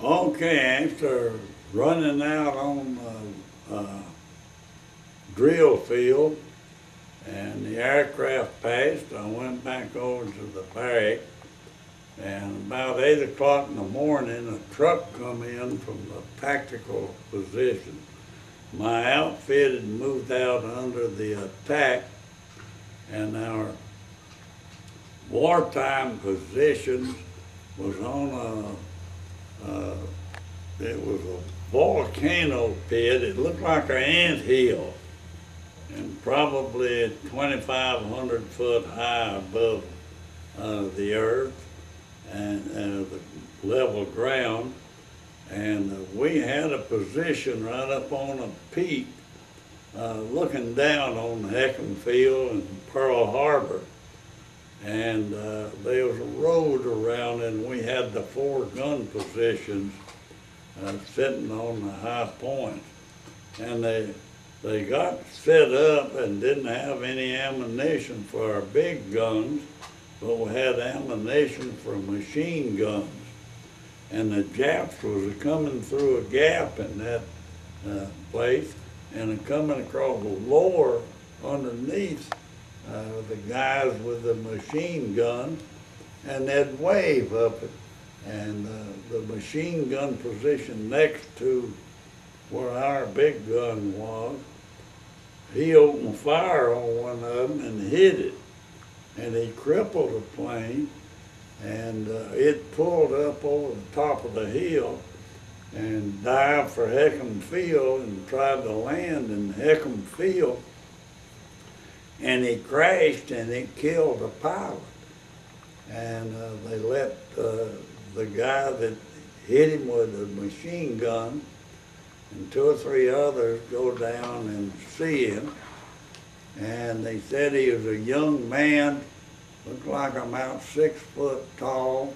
Okay, after running out on the drill field and the aircraft passed, I went back over to the barrack, and about 8 o'clock in the morning, a truck come in from the tactical position. My outfit had moved out under the attack, and our wartime position was on it was a volcano pit. It looked like an ant hill, and probably 2,500 foot high above the earth and the level ground. And we had a position right up on a peak, looking down on the Hickam field and Pearl Harbor. And there was a road around, and we had the 4 gun positions sitting on the high points. And they got set up and didn't have any ammunition for our big guns, but we had ammunition for machine guns. And the Japs was coming through a gap in that place, and coming across the lower underneath the guys with the machine gun, and they'd wave up it. And the machine gun position next to where our big gun was, he opened fire on one of them and hit it. And he crippled the plane, and it pulled up over the top of the hill and dived for Hickam Field and tried to land in Hickam Field. And he crashed, and it killed the pilot. And they let the guy that hit him with a machine gun and 2 or 3 others go down and see him. And they said he was a young man, looked like about 6 foot tall,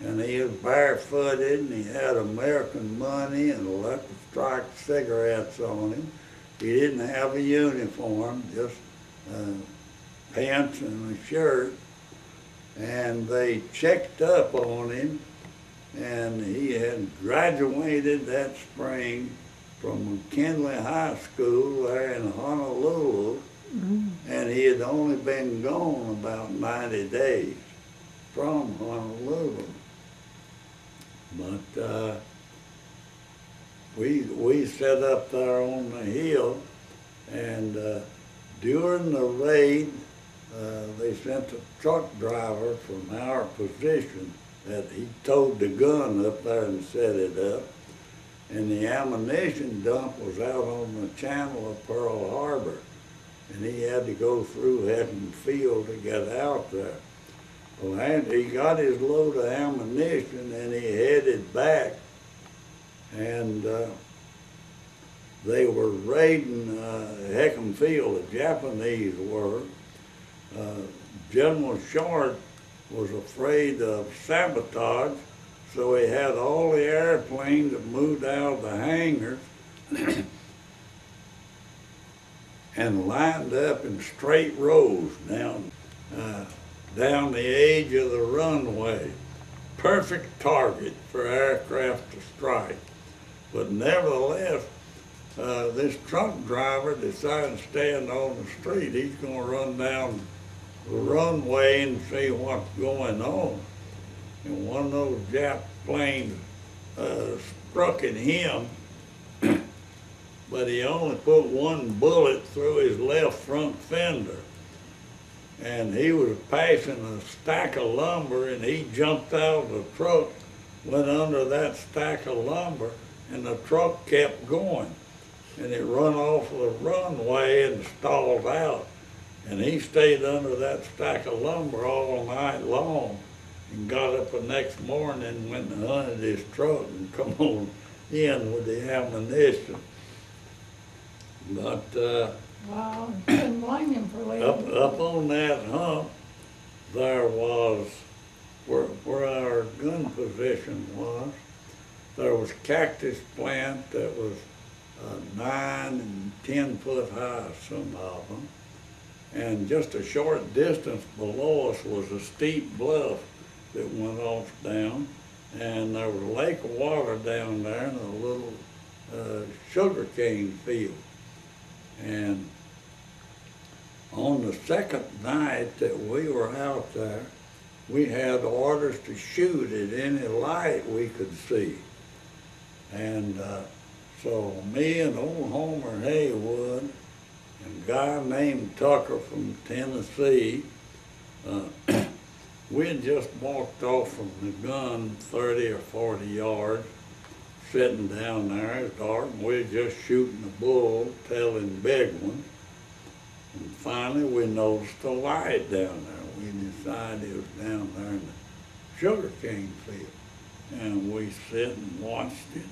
and he was barefooted, and he had American money and Lucky Strike cigarettes on him. He didn't have a uniform, just pants and a shirt. And they checked up on him, and he had graduated that spring from McKinley High School there in Honolulu, and he had only been gone about 90 days from Honolulu. But we set up there on the hill, and during the raid, they sent a truck driver from our position that he towed the gun up there and set it up. And the ammunition dump was out on the channel of Pearl Harbor, and he had to go through Hickam Field to get out there. Well, he got his load of ammunition, and he headed back, and they were raiding Hickam Field, the Japanese were. General Short was afraid of sabotage, so he had all the airplanes that moved out of the hangars and lined up in straight rows down the edge of the runway. Perfect target for aircraft to strike. But nevertheless, this truck driver decided to stand on the street. He's going to run down the runway and see what's going on. And one of those Jap planes struck at him, but he only put 1 bullet through his left front fender. And he was passing a stack of lumber, and he jumped out of the truck, went under that stack of lumber, and the truck kept going. And it run off the runway and stalled out. And he stayed under that stack of lumber all night long, and got up the next morning and went and hunted his truck and come on in with the ammunition. But wow, you couldn't blame him for leaving. up on that hump, there was, where our gun position was, there was cactus plant that was 9 and 10 foot high, some of them. And just a short distance below us was a steep bluff that went off down. and there was a lake of water down there and a little sugar cane field. And on the second night that we were out there, we had orders to shoot at any light we could see. And so me and old Homer Haywood and a guy named Tucker from Tennessee, we had just walked off from the gun 30 or 40 yards, sitting down there, it's dark, and we were just shooting a bull, tailing big ones. And finally we noticed a light down there. We decided it was down there in the sugarcane field. And we sit and watched it,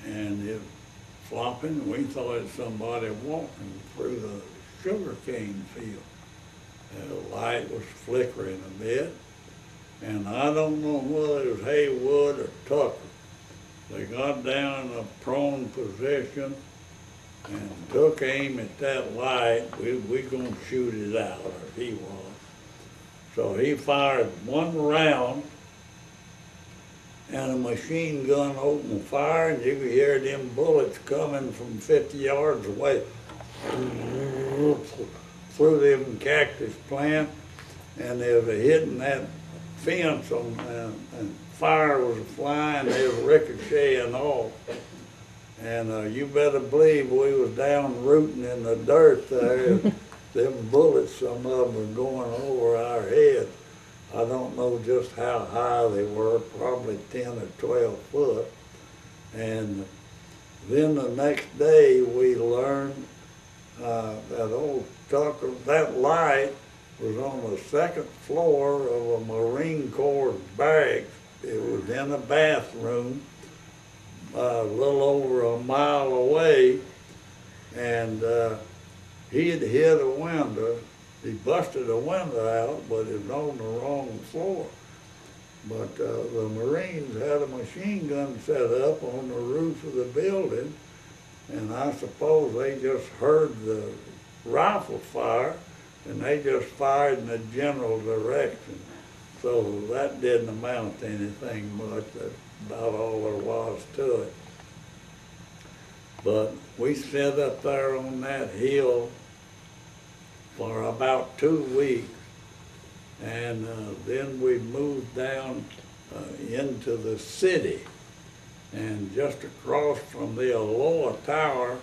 and it was flopping. We thought it was somebody walking through the sugarcane field. The light was flickering a bit, and I don't know whether it was Haywood or Tucker. They got down in a prone position and took aim at that light. We gonna shoot it out, or he was. So he fired one round, and a machine gun opened fire, and you could hear them bullets coming from 50 yards away through them cactus plant, and they were hitting that fence and fire was flying, they was ricocheting off. And you better believe we was down rooting in the dirt there. Them bullets, some of them were going over our heads. I don't know just how high they were, probably 10 or 12 foot. And then the next day we learned that old Tucker, that light was on the second floor of a Marine Corps barracks. It was in a bathroom a little over a mile away, and he had hit a window. He busted a window out, but it was on the wrong floor. But the Marines had a machine gun set up on the roof of the building, and I suppose they just heard the rifle fire, and they just fired in a general direction. So that didn't amount to anything much. That's about all there was to it. But we sat up there on that hill for about 2 weeks, and then we moved down into the city. And just across from the Aloha Tower,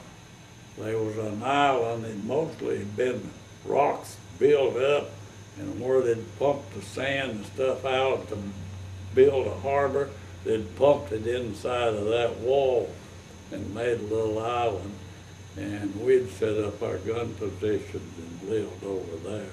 there was an island that mostly had been rocks built up, and where they'd pumped the sand and stuff out to build a harbor, they'd pumped it inside of that wall and made a little island. And we'd set up our gun positions and lived over there.